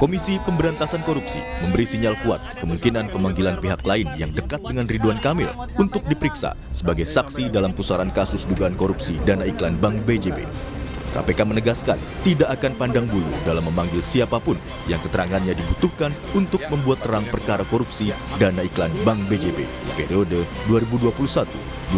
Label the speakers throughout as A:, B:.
A: Komisi Pemberantasan Korupsi memberi sinyal kuat kemungkinan pemanggilan pihak lain yang dekat dengan Ridwan Kamil untuk diperiksa sebagai saksi dalam pusaran kasus dugaan korupsi dana iklan Bank BJB. KPK menegaskan tidak akan pandang bulu dalam memanggil siapapun yang keterangannya dibutuhkan untuk membuat terang perkara korupsi dana iklan Bank BJB periode 2021-2023.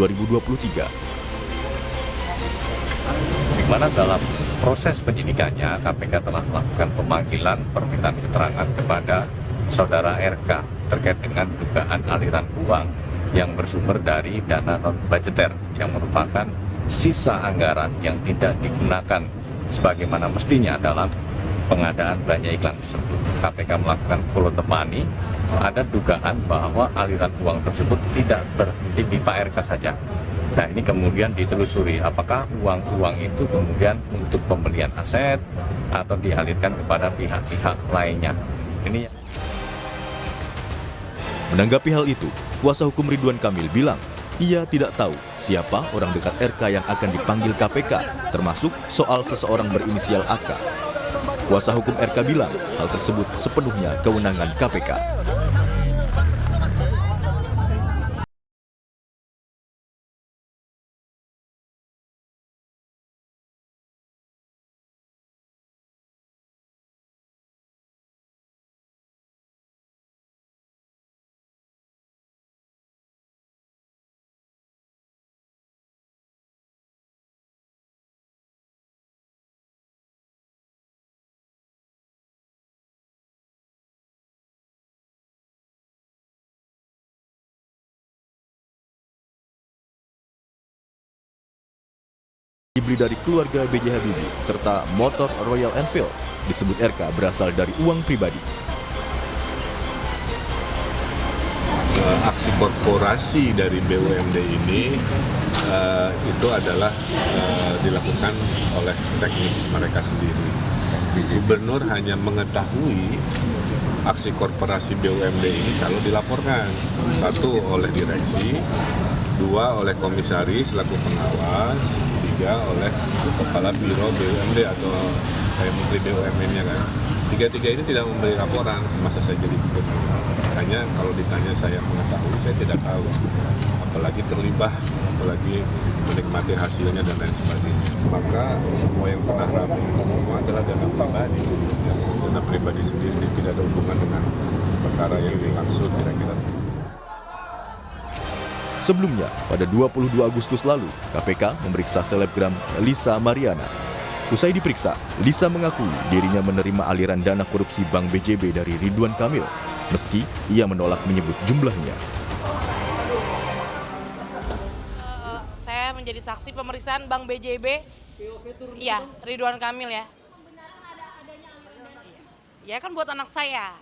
B: Di mana dalam proses penyidikannya KPK telah melakukan pemanggilan permintaan keterangan kepada saudara RK terkait dengan dugaan aliran uang yang bersumber dari dana non-budgeter yang merupakan sisa anggaran yang tidak digunakan sebagaimana mestinya dalam pengadaan belanja iklan tersebut. KPK melakukan follow the money. Ada dugaan bahwa aliran uang tersebut tidak berhenti di Pak RK saja. Nah, ini kemudian ditelusuri apakah uang-uang itu kemudian untuk pembelian aset atau dialirkan kepada pihak-pihak lainnya. Ini
A: Menanggapi hal itu, kuasa hukum Ridwan Kamil bilang ia tidak tahu siapa orang dekat RK yang akan dipanggil KPK, termasuk soal seseorang berinisial AK. Kuasa hukum RK bilang hal tersebut sepenuhnya kewenangan KPK. Dibeli dari keluarga B.J. Habibie serta motor Royal Enfield, disebut RK berasal dari uang pribadi.
C: Aksi korporasi dari BUMD ini itu adalah dilakukan oleh teknis mereka sendiri. Gubernur hanya mengetahui aksi korporasi BUMD ini kalau dilaporkan, satu oleh direksi, dua oleh komisaris selaku pengawas, tiga oleh kepala biro BUMD atau kayak menteri BUMN-nya kan. Tiga-tiga ini tidak memberi laporan semasa saya jadi gubernur. Makanya kalau ditanya saya mengetahui, saya tidak tahu. Apalagi terlibat, apalagi menikmati hasilnya dan lain sebagainya. Maka semua yang pernah ramai itu semua adalah dana pribadi. Ya, dana pribadi sendiri tidak ada hubungan dengan perkara yang dimaksud kira-kira.
A: Sebelumnya, pada 22 Agustus lalu, KPK memeriksa selebgram Lisa Mariana. Usai diperiksa, Lisa mengakui dirinya menerima aliran dana korupsi Bank BJB dari Ridwan Kamil, meski ia menolak menyebut jumlahnya.
D: Saya menjadi saksi pemeriksaan Bank BJB, iya, Ridwan Kamil ya. Ya kan buat anak saya.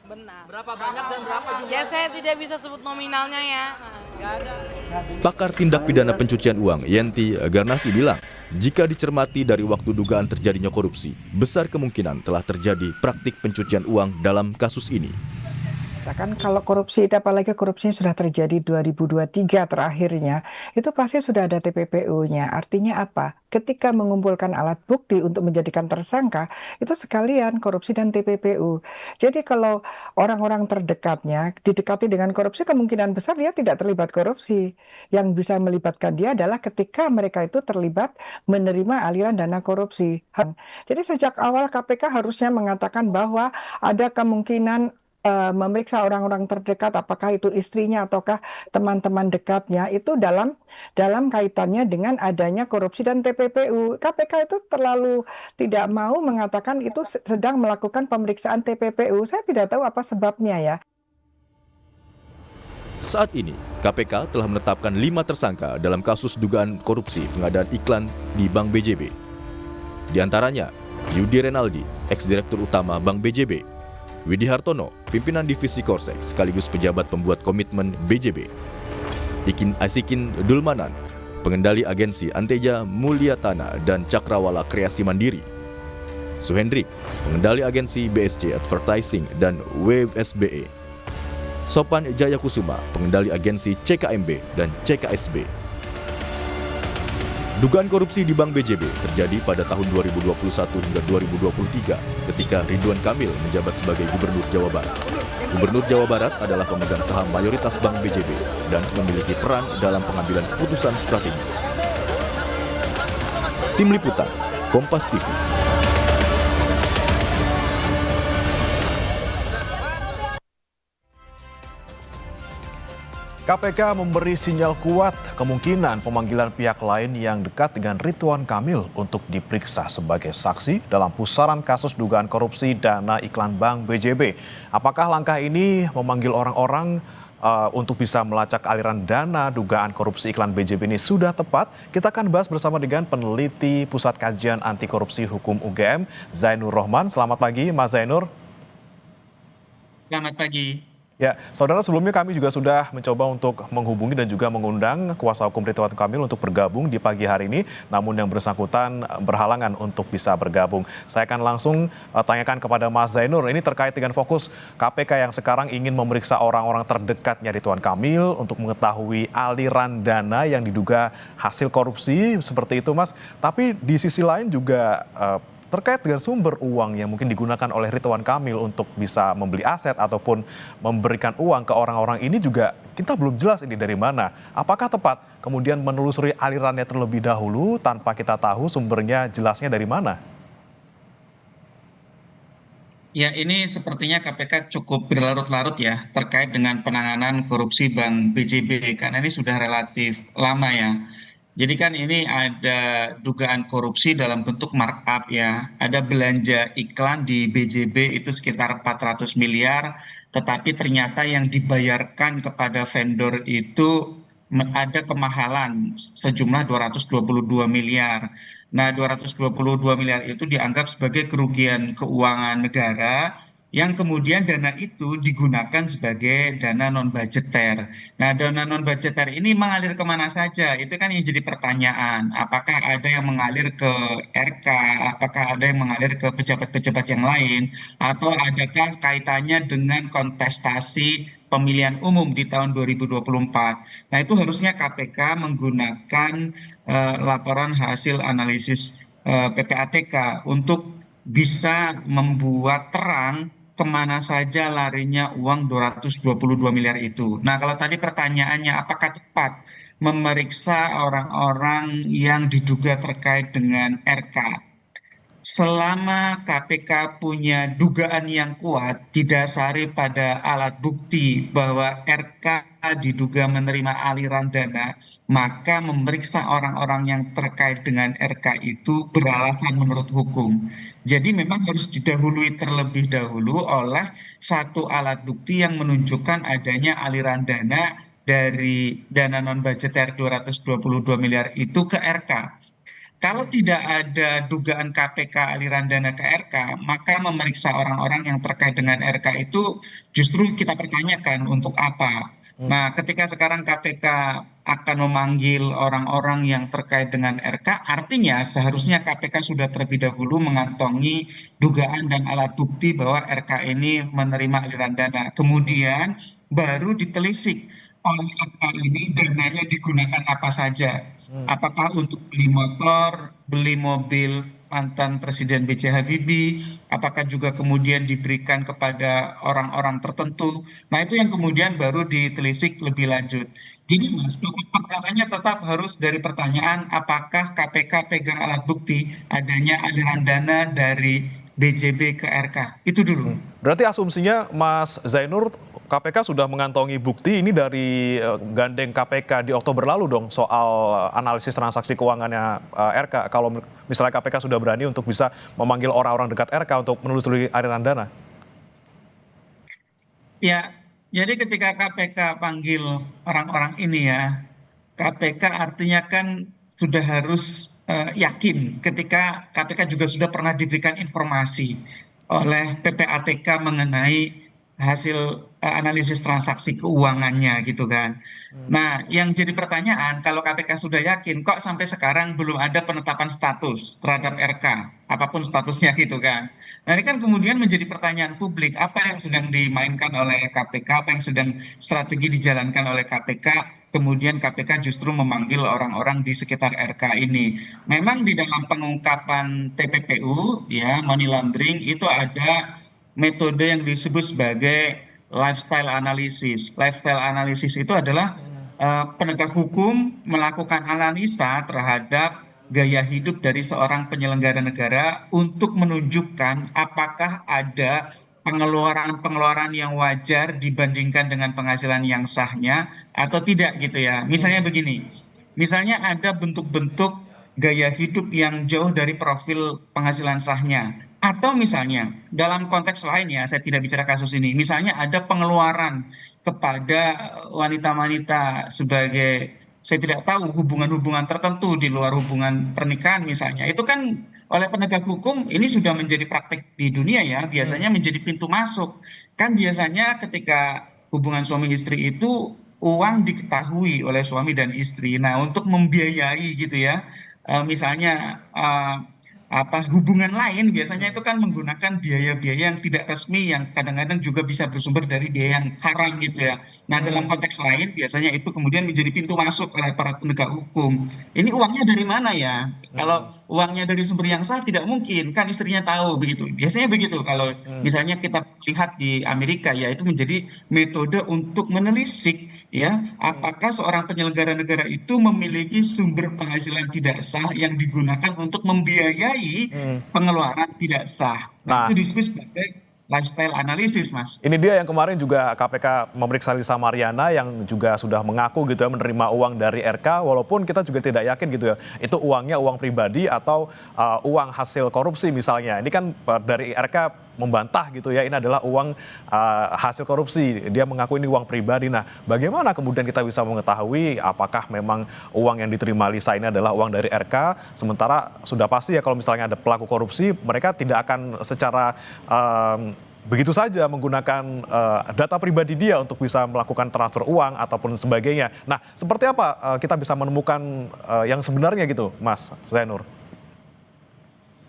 D: Benar.
E: Berapa banyak dan berapa jumlah?
D: Ya saya tidak bisa sebut nominalnya ya. Nggak ada.
A: Pakar tindak pidana pencucian uang Yenti Garnasi bilang, jika dicermati dari waktu dugaan terjadinya korupsi, besar kemungkinan telah terjadi praktik pencucian uang dalam kasus ini.
F: Kan kalau korupsi, apalagi korupsinya sudah terjadi 2023 terakhirnya, itu pasti sudah ada TPPU-nya. Artinya apa? Ketika mengumpulkan alat bukti untuk menjadikan tersangka, itu sekalian korupsi dan TPPU. Jadi kalau orang-orang terdekatnya didekati dengan korupsi, kemungkinan besar dia tidak terlibat korupsi. Yang bisa melibatkan dia adalah ketika mereka itu terlibat menerima aliran dana korupsi. Jadi sejak awal KPK harusnya mengatakan bahwa ada kemungkinan memeriksa orang-orang terdekat, apakah itu istrinya ataukah teman-teman dekatnya, itu dalam kaitannya dengan adanya korupsi dan TPPU. KPK itu terlalu tidak mau mengatakan itu sedang melakukan pemeriksaan TPPU. Saya tidak tahu apa sebabnya ya.
A: Saat ini, KPK telah menetapkan 5 tersangka dalam kasus dugaan korupsi pengadaan iklan di Bank BJB. Di antaranya, Yudi Renaldi, ex-direktur utama Bank BJB, Widi Hartono, pimpinan divisi Korsek sekaligus pejabat pembuat komitmen BJB, Ikin Asikin Dulmanan, pengendali agensi Anteja Mulyatana dan Cakrawala Kreasi Mandiri, Suhendrik, pengendali agensi BSC Advertising dan WSBE, Sopan Jayakusuma, pengendali agensi CKMB dan CKSB. Dugaan korupsi di Bank BJB terjadi pada tahun 2021 hingga 2023 ketika Ridwan Kamil menjabat sebagai Gubernur Jawa Barat. Gubernur Jawa Barat adalah pemegang saham mayoritas Bank BJB dan memiliki peran dalam pengambilan keputusan strategis. Tim Liputan, Kompas TV.
E: KPK memberi sinyal kuat kemungkinan pemanggilan pihak lain yang dekat dengan Ridwan Kamil untuk diperiksa sebagai saksi dalam pusaran kasus dugaan korupsi dana iklan Bank BJB. Apakah langkah ini memanggil orang-orang untuk bisa melacak aliran dana dugaan korupsi iklan BJB ini sudah tepat? Kita akan bahas bersama dengan peneliti Pusat Kajian Anti Korupsi Hukum UGM, Zainur Rohman. Selamat pagi, Mas Zainur.
G: Selamat pagi.
E: Ya, saudara, sebelumnya kami juga sudah mencoba untuk menghubungi dan juga mengundang kuasa hukum Ridwan Kamil untuk bergabung di pagi hari ini, namun yang bersangkutan berhalangan untuk bisa bergabung. Saya akan langsung tanyakan kepada Mas Zainur, ini terkait dengan fokus KPK yang sekarang ingin memeriksa orang-orang terdekatnya Ridwan Kamil untuk mengetahui aliran dana yang diduga hasil korupsi, seperti itu, Mas. Tapi di sisi lain juga terkait dengan sumber uang yang mungkin digunakan oleh Ridwan Kamil untuk bisa membeli aset ataupun memberikan uang ke orang-orang ini juga kita belum jelas ini dari mana. Apakah tepat kemudian menelusuri alirannya terlebih dahulu tanpa kita tahu sumbernya jelasnya dari mana?
G: Ya, ini sepertinya KPK cukup berlarut-larut ya terkait dengan penanganan korupsi Bank BJB karena ini sudah relatif lama ya. Jadi kan ini ada dugaan korupsi dalam bentuk markup ya. Ada belanja iklan di BJB itu sekitar 400 miliar, tetapi ternyata yang dibayarkan kepada vendor itu ada kemahalan sejumlah 222 miliar. Nah, 222 miliar itu dianggap sebagai kerugian keuangan negara yang kemudian dana itu digunakan sebagai dana non-budgeter. Nah, dana non-budgeter ini mengalir kemana saja? Itu kan yang jadi pertanyaan. Apakah ada yang mengalir ke RK? Apakah ada yang mengalir ke pejabat-pejabat yang lain? Atau adakah kaitannya dengan kontestasi pemilihan umum di tahun 2024? Nah, itu harusnya KPK menggunakan laporan hasil analisis PPATK untuk bisa membuat terang kemana saja larinya uang 222 miliar itu. Nah, kalau tadi pertanyaannya apakah tepat memeriksa orang-orang yang diduga terkait dengan RK? Selama KPK punya dugaan yang kuat didasari pada alat bukti bahwa RK diduga menerima aliran dana, maka memeriksa orang-orang yang terkait dengan RK itu beralasan menurut hukum. Jadi memang harus didahului terlebih dahulu oleh satu alat bukti yang menunjukkan adanya aliran dana dari dana non-budgeter 222 miliar itu ke RK. Kalau tidak ada dugaan KPK aliran dana ke RK, maka memeriksa orang-orang yang terkait dengan RK itu justru kita pertanyakan untuk apa. Nah, ketika sekarang KPK akan memanggil orang-orang yang terkait dengan RK, artinya seharusnya KPK sudah terlebih dahulu mengantongi dugaan dan alat bukti bahwa RK ini menerima aliran dana. Kemudian baru ditelisik oleh RK ini dananya digunakan apa saja. Apakah untuk beli motor, beli mobil mantan Presiden B.J. Habibie, apakah juga kemudian diberikan kepada orang-orang tertentu. Nah, itu yang kemudian baru ditelisik lebih lanjut. Jadi Mas, pokok perkaranya tetap harus dari pertanyaan apakah KPK pegang alat bukti adanya aliran dana dari BJB ke RK. Itu dulu.
E: Berarti asumsinya Mas Zainur, KPK sudah mengantongi bukti ini dari gandeng KPK di Oktober lalu dong soal analisis transaksi keuangannya RK. Kalau misalnya KPK sudah berani untuk bisa memanggil orang-orang dekat RK untuk menelusuri aliran dana.
G: Ya, jadi ketika KPK panggil orang-orang ini ya, KPK artinya kan sudah harus yakin ketika KPK juga sudah pernah diberikan informasi oleh PPATK mengenai hasil analisis transaksi keuangannya gitu kan. Nah, yang jadi pertanyaan kalau KPK sudah yakin kok sampai sekarang belum ada penetapan status terhadap RK, apapun statusnya gitu kan. Nah, ini kan kemudian menjadi pertanyaan publik, apa yang sedang dimainkan oleh KPK, apa yang sedang strategi dijalankan oleh KPK kemudian KPK justru memanggil orang-orang di sekitar RK ini. Memang di dalam pengungkapan TPPU, ya, money laundering, itu ada metode yang disebut sebagai lifestyle analysis. Lifestyle analysis itu adalah penegak hukum melakukan analisa terhadap gaya hidup dari seorang penyelenggara negara untuk menunjukkan apakah ada pengeluaran-pengeluaran yang wajar dibandingkan dengan penghasilan yang sahnya atau tidak gitu ya. Misalnya begini, misalnya ada bentuk-bentuk gaya hidup yang jauh dari profil penghasilan sahnya. Atau misalnya dalam konteks lain ya, saya tidak bicara kasus ini, misalnya ada pengeluaran kepada wanita-wanita sebagai saya tidak tahu hubungan-hubungan tertentu di luar hubungan pernikahan misalnya. Itu kan oleh penegak hukum ini sudah menjadi praktik di dunia ya, biasanya menjadi pintu masuk. Kan biasanya ketika hubungan suami istri itu uang diketahui oleh suami dan istri. Nah, untuk membiayai gitu ya, misalnya hubungan lain biasanya itu kan menggunakan biaya-biaya yang tidak resmi yang kadang-kadang juga bisa bersumber dari biaya yang haram gitu ya. Nah, dalam konteks lain biasanya itu kemudian menjadi pintu masuk oleh para penegak hukum. Ini uangnya dari mana ya? Kalau uangnya dari sumber yang sah tidak mungkin, kan istrinya tahu begitu. Biasanya begitu kalau misalnya kita lihat di Amerika ya, itu menjadi metode untuk menelisik ya apakah seorang penyelenggara negara itu memiliki sumber penghasilan tidak sah yang digunakan untuk membiayai pengeluaran tidak sah.
E: Nah,
G: Nah, itu disebut sebagai lifestyle analysis, Mas.
E: ini dia yang kemarin juga KPK memeriksa Lisa Mariana yang juga sudah mengaku gitu ya menerima uang dari RK, walaupun kita juga tidak yakin gitu ya itu uangnya uang pribadi atau uang hasil korupsi misalnya. Ini kan dari RK membantah gitu ya ini adalah uang hasil korupsi. Dia mengaku ini uang pribadi. Nah, bagaimana kemudian kita bisa mengetahui apakah memang uang yang diterima Lisa ini adalah uang dari RK, sementara sudah pasti ya kalau misalnya ada pelaku korupsi mereka tidak akan secara begitu saja menggunakan data pribadi dia untuk bisa melakukan transfer uang ataupun sebagainya. Nah, seperti apa kita bisa menemukan yang sebenarnya gitu, Mas Zainur?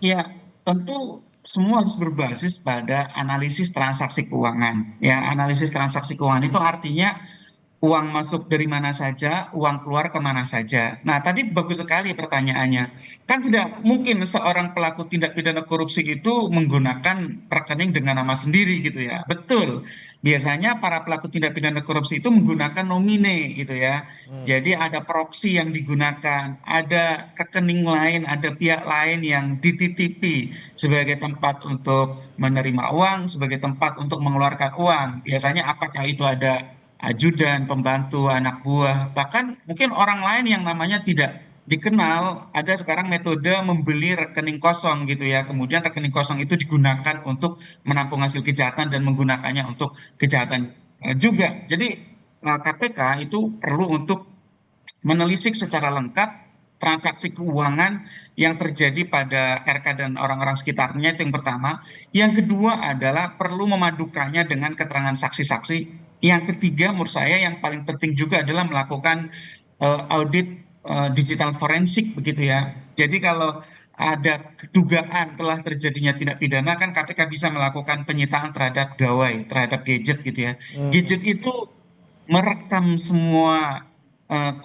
G: Ya, tentu semua harus berbasis pada analisis transaksi keuangan. Ya, analisis transaksi keuangan itu artinya uang masuk dari mana saja, uang keluar kemana saja. Nah, tadi bagus sekali pertanyaannya. Kan tidak mungkin seorang pelaku tindak pidana korupsi itu menggunakan rekening dengan nama sendiri gitu ya. Betul. Biasanya para pelaku tindak pidana korupsi itu menggunakan nomine gitu ya. Jadi ada proksi yang digunakan, ada rekening lain, ada pihak lain yang dititipi sebagai tempat untuk menerima uang, sebagai tempat untuk mengeluarkan uang. Biasanya apakah itu ada ajudan, pembantu, anak buah, bahkan mungkin orang lain yang namanya tidak dikenal. Ada sekarang metode membeli rekening kosong gitu ya, kemudian rekening kosong itu digunakan untuk menampung hasil kejahatan dan menggunakannya untuk kejahatan juga. Jadi KPK itu perlu untuk menelisik secara lengkap transaksi keuangan yang terjadi pada RK dan orang-orang sekitarnya, itu yang pertama. Yang kedua adalah perlu memadukannya dengan keterangan saksi-saksi. Yang ketiga menurut saya yang paling penting juga adalah melakukan audit digital forensik begitu ya. Jadi kalau ada dugaan telah terjadinya tindak pidana, kan KPK bisa melakukan penyitaan terhadap gawai, terhadap gadget gitu ya. Gadget itu merekam semua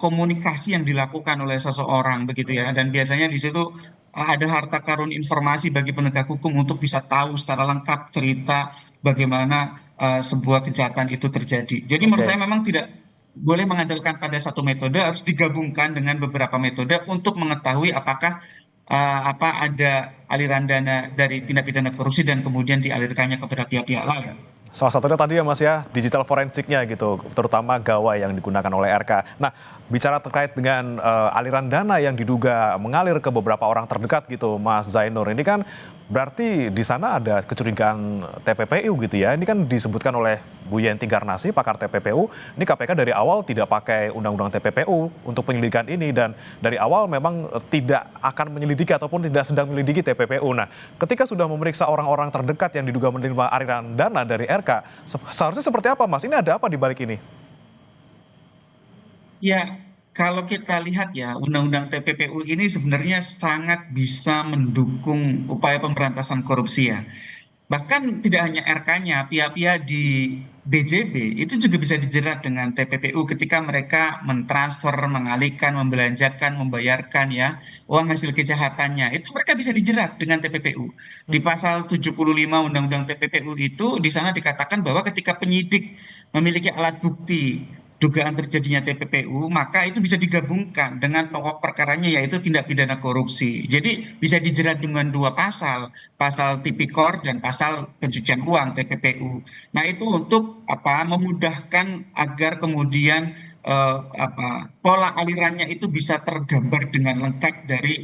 G: komunikasi yang dilakukan oleh seseorang begitu ya, dan biasanya di situ ada harta karun informasi bagi penegak hukum untuk bisa tahu secara lengkap cerita bagaimana sebuah kejahatan itu terjadi. Jadi menurut saya memang tidak boleh mengandalkan pada satu metode, harus digabungkan dengan beberapa metode untuk mengetahui apakah ada aliran dana dari tindak pidana korupsi dan kemudian dialirkannya kepada pihak-pihak lain.
E: Salah satunya tadi ya Mas ya, digital forensiknya gitu, terutama gawai yang digunakan oleh RK. Nah, bicara terkait dengan aliran dana yang diduga mengalir ke beberapa orang terdekat gitu, Mas Zainur, ini kan berarti di sana ada kecurigaan TPPU gitu ya. Ini kan disebutkan oleh Bu Yenti Garnasi, pakar TPPU, ini KPK dari awal tidak pakai undang-undang TPPU untuk penyelidikan ini, dan dari awal memang tidak akan menyelidiki ataupun tidak sedang menyelidiki TPPU. Nah, ketika sudah memeriksa orang-orang terdekat yang diduga menerima aliran dana dari RK, seharusnya seperti apa Mas? Ini ada apa di balik ini?
G: Ya, kalau kita lihat ya, undang-undang TPPU ini sebenarnya sangat bisa mendukung upaya pemberantasan korupsi ya. Bahkan tidak hanya RK-nya, pihak-pihak di BJB itu juga bisa dijerat dengan TPPU ketika mereka mentransfer, mengalihkan, membelanjakan, membayarkan ya uang hasil kejahatannya. Itu mereka bisa dijerat dengan TPPU. Di pasal 75 Undang-Undang TPPU itu di sana dikatakan bahwa ketika penyidik memiliki alat bukti dugaan terjadinya TPPU, maka itu bisa digabungkan dengan pokok perkaranya yaitu tindak pidana korupsi. Jadi bisa dijerat dengan dua pasal, pasal tipikor dan pasal pencucian uang TPPU. Nah, itu untuk memudahkan agar kemudian pola alirannya itu bisa tergambar dengan lengkap dari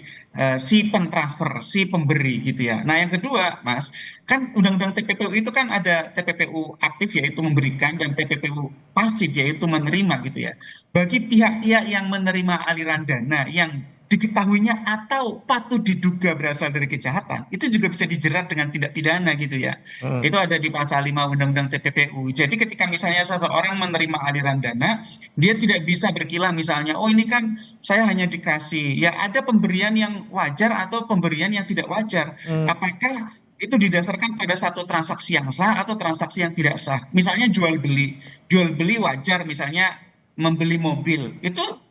G: si pentransfer, si pemberi gitu ya. Nah, yang kedua, Mas, kan undang-undang TPPU itu kan ada TPPU aktif yaitu memberikan dan TPPU pasif yaitu menerima gitu ya. Bagi pihak-pihak yang menerima aliran dana yang diketahuinya atau patut diduga berasal dari kejahatan, itu juga bisa dijerat dengan tindak pidana gitu ya. Itu ada di pasal 5 Undang-Undang TPPU. Jadi ketika misalnya seseorang menerima aliran dana, dia tidak bisa berkilah misalnya, oh ini kan saya hanya dikasih. Ya ada pemberian yang wajar atau pemberian yang tidak wajar. Apakah itu didasarkan pada satu transaksi yang sah atau transaksi yang tidak sah? Misalnya jual beli. Jual beli wajar misalnya membeli mobil. Itu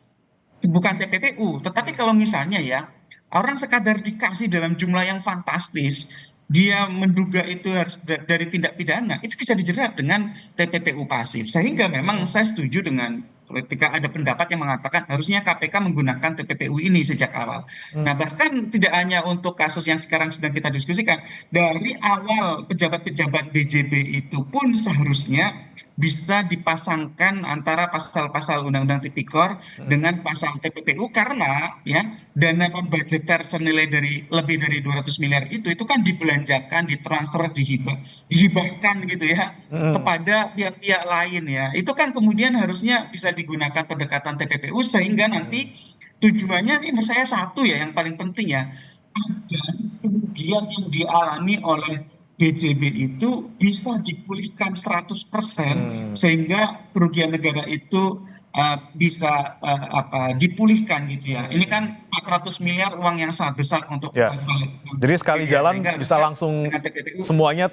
G: bukan TPPU, tetapi kalau misalnya ya orang sekadar dikasih dalam jumlah yang fantastis, dia menduga itu harus dari tindak pidana, itu bisa dijerat dengan TPPU pasif. Sehingga memang saya setuju dengan ketika ada pendapat yang mengatakan harusnya KPK menggunakan TPPU ini sejak awal. Nah, bahkan tidak hanya untuk kasus yang sekarang sedang kita diskusikan, dari awal pejabat-pejabat BJB itu pun seharusnya bisa dipasangkan antara pasal-pasal Undang-Undang Tipikor dengan pasal TPPU karena ya dana non-budgeter senilai dari lebih dari 200 miliar itu kan dibelanjakan, ditransfer, dihibahkan gitu ya kepada pihak-pihak lain ya. Itu kan kemudian harusnya bisa digunakan pendekatan TPPU sehingga nanti tujuannya ini menurut saya satu ya yang paling penting ya, agar kerugian yang dialami oleh BJB itu bisa dipulihkan 100% sehingga kerugian negara itu bisa dipulihkan gitu ya. Ini kan 400 miliar uang yang sangat besar untuk
E: Jadi sekali jalan bisa langsung semuanya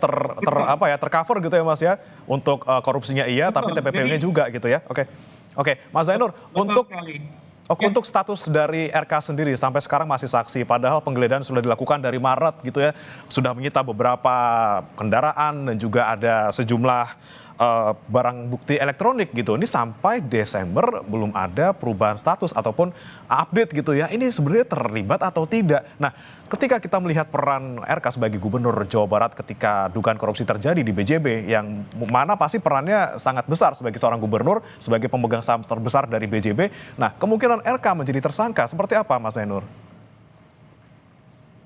E: tercover gitu ya Mas ya. Untuk korupsinya iya tapi TPPU-nya juga gitu ya. Oke, Mas Zainur, untuk status dari RK sendiri sampai sekarang masih saksi, padahal penggeledahan sudah dilakukan dari Maret gitu ya, sudah menyita beberapa kendaraan dan juga ada sejumlah barang bukti elektronik gitu. Ini sampai Desember belum ada perubahan status ataupun update gitu ya. Ini sebenarnya terlibat atau tidak? Nah, ketika kita melihat peran RK sebagai Gubernur Jawa Barat ketika dugaan korupsi terjadi di BJB, yang mana pasti perannya sangat besar sebagai seorang gubernur, sebagai pemegang saham terbesar dari BJB. Nah, kemungkinan RK menjadi tersangka seperti apa, Mas Zainur?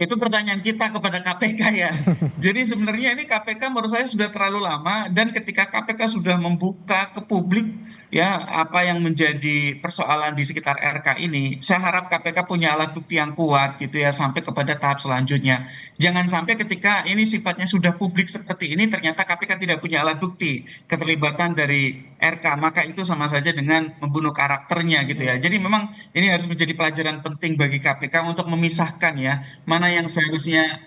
G: Itu pertanyaan kita kepada KPK ya. Jadi sebenarnya ini KPK menurut saya sudah terlalu lama dan ketika KPK sudah membuka ke publik ya apa yang menjadi persoalan di sekitar RK ini, saya harap KPK punya alat bukti yang kuat gitu ya sampai kepada tahap selanjutnya. Jangan sampai ketika ini sifatnya sudah publik seperti ini ternyata KPK tidak punya alat bukti keterlibatan dari RK, maka itu sama saja dengan membunuh karakternya gitu ya. Jadi memang ini harus menjadi pelajaran penting bagi KPK untuk memisahkan ya mana yang seharusnya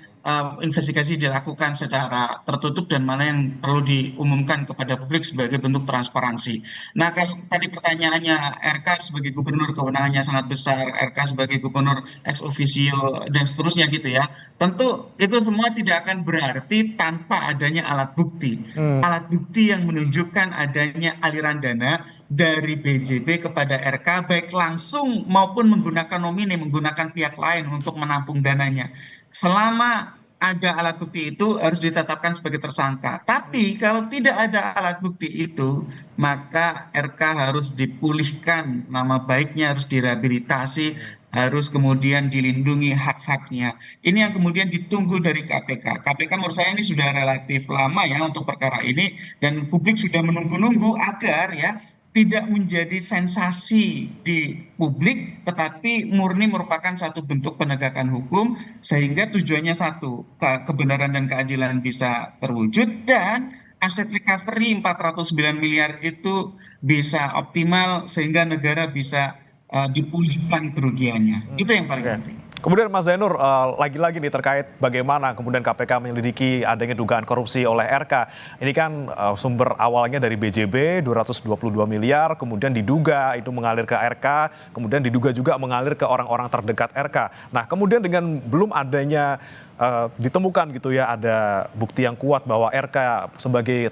G: investigasi dilakukan secara tertutup dan mana yang perlu diumumkan kepada publik sebagai bentuk transparansi. Nah, kalau tadi pertanyaannya RK sebagai gubernur kewenangannya sangat besar, RK sebagai gubernur ex officio dan seterusnya gitu ya. Tentu itu semua tidak akan berarti tanpa adanya alat bukti. Alat bukti yang menunjukkan adanya aliran dana dari BJB kepada RK baik langsung maupun menggunakan nomine, menggunakan pihak lain untuk menampung dananya. Selama ada alat bukti itu harus ditetapkan sebagai tersangka. Tapi kalau tidak ada alat bukti itu, maka RK harus dipulihkan nama baiknya, harus direhabilitasi, harus kemudian dilindungi hak-haknya. Ini yang kemudian ditunggu dari KPK. KPK menurut saya ini sudah relatif lama ya untuk perkara ini dan publik sudah menunggu-nunggu agar ya tidak menjadi sensasi di publik, tetapi murni merupakan satu bentuk penegakan hukum, sehingga tujuannya satu, kebenaran dan keadilan bisa terwujud, dan aset recovery 409 miliar itu bisa optimal, sehingga negara bisa dipulihkan kerugiannya. Itu yang paling penting.
E: Kemudian Mas Zainur, lagi-lagi nih terkait bagaimana kemudian KPK menyelidiki adanya dugaan korupsi oleh RK. Ini kan sumber awalnya dari BJB 222 miliar, kemudian diduga itu mengalir ke RK, kemudian diduga juga mengalir ke orang-orang terdekat RK. Nah, kemudian dengan belum adanya ditemukan gitu ya ada bukti yang kuat bahwa RK sebagai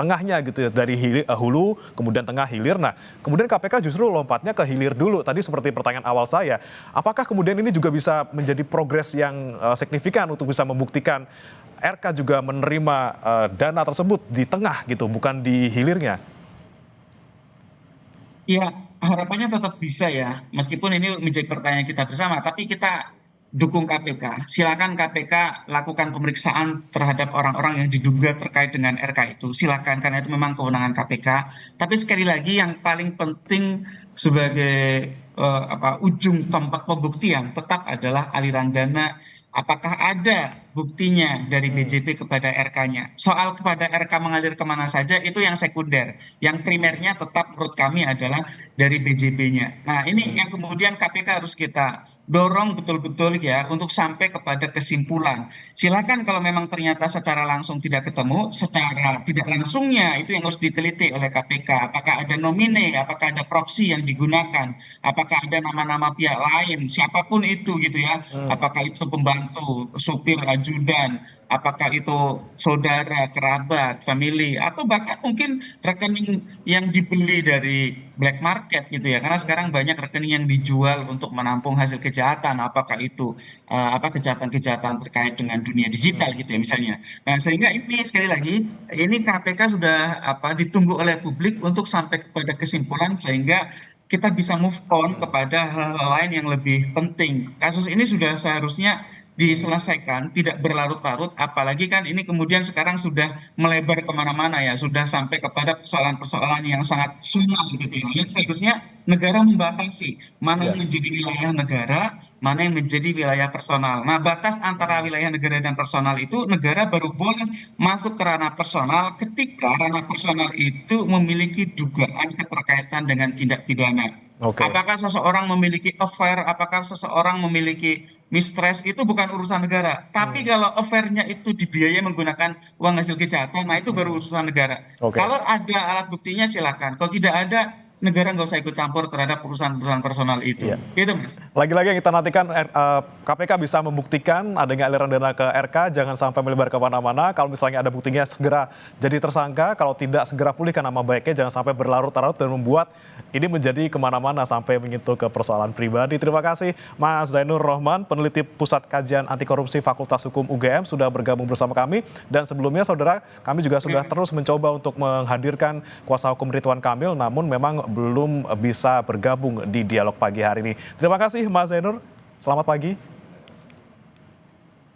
E: tengahnya gitu ya, dari hulu kemudian tengah hilir. Nah, kemudian KPK justru lompatnya ke hilir dulu. Tadi seperti pertanyaan awal saya, apakah kemudian ini juga bisa menjadi progres yang signifikan untuk bisa membuktikan RK juga menerima dana tersebut di tengah gitu, bukan di hilirnya?
G: Ya, harapannya tetap bisa ya, meskipun ini menjadi pertanyaan kita bersama, tapi kita dukung KPK. Silakan KPK lakukan pemeriksaan terhadap orang-orang yang diduga terkait dengan RK itu. Silakan, karena itu memang kewenangan KPK. Tapi sekali lagi yang paling penting sebagai ujung tombak pembuktian tetap adalah aliran dana. Apakah ada buktinya dari BJB kepada RK-nya? Soal kepada RK mengalir kemana saja itu yang sekunder. Yang primernya tetap menurut kami adalah dari BJB-nya. Nah, ini yang kemudian KPK harus kita dorong betul-betul ya untuk sampai kepada kesimpulan. Silakan kalau memang ternyata secara langsung tidak ketemu, secara tidak langsungnya itu yang harus diteliti oleh KPK. Apakah ada nomine, apakah ada proksi yang digunakan, apakah ada nama-nama pihak lain, siapapun itu gitu ya. Apakah itu pembantu, supir, ajudan, apakah itu saudara, kerabat, family, atau bahkan mungkin rekening yang dibeli dari black market gitu ya. Karena sekarang banyak rekening yang dijual untuk menampung hasil kejahatan, apakah itu kejahatan-kejahatan terkait dengan dunia digital gitu ya misalnya. Nah, sehingga ini sekali lagi ini KPK sudah ditunggu oleh publik untuk sampai kepada kesimpulan sehingga kita bisa move on kepada hal-hal lain yang lebih penting. Kasus ini sudah seharusnya diselesaikan, tidak berlarut-larut, apalagi kan ini kemudian sekarang sudah melebar kemana-mana ya, sudah sampai kepada persoalan-persoalan yang sangat sumar gitu ya. Yang seharusnya negara membatasi mana yang menjadi wilayah negara, mana yang menjadi wilayah personal. Nah, batas antara wilayah negara dan personal itu negara baru boleh masuk ke ranah personal ketika ranah personal itu memiliki dugaan keterkaitan dengan tindak pidana. Apakah seseorang memiliki affair, apakah seseorang memiliki mistress, itu bukan urusan negara. Tapi kalau affair-nya itu dibiayai menggunakan uang hasil kejahatan, nah itu baru urusan negara. Kalau ada alat buktinya silakan, kalau tidak ada, negara nggak usah ikut campur terhadap urusan-urusan personal itu. Gitu, Mas.
E: Lagi-lagi yang kita nantikan KPK bisa membuktikan adanya aliran dana ke RK, jangan sampai melebar kemana-mana. Kalau misalnya ada buktinya segera jadi tersangka, kalau tidak segera pulihkan nama baiknya, jangan sampai berlarut-larut dan membuat ini menjadi kemana-mana sampai menyentuh ke persoalan pribadi. Terima kasih Mas Zainur Rohman, peneliti Pusat Kajian Anti Korupsi Fakultas Hukum UGM sudah bergabung bersama kami. Dan sebelumnya saudara, kami juga sudah terus mencoba untuk menghadirkan kuasa hukum Ridwan Kamil, namun memang belum bisa bergabung di dialog pagi hari ini. Terima kasih Mas Zainur, selamat pagi.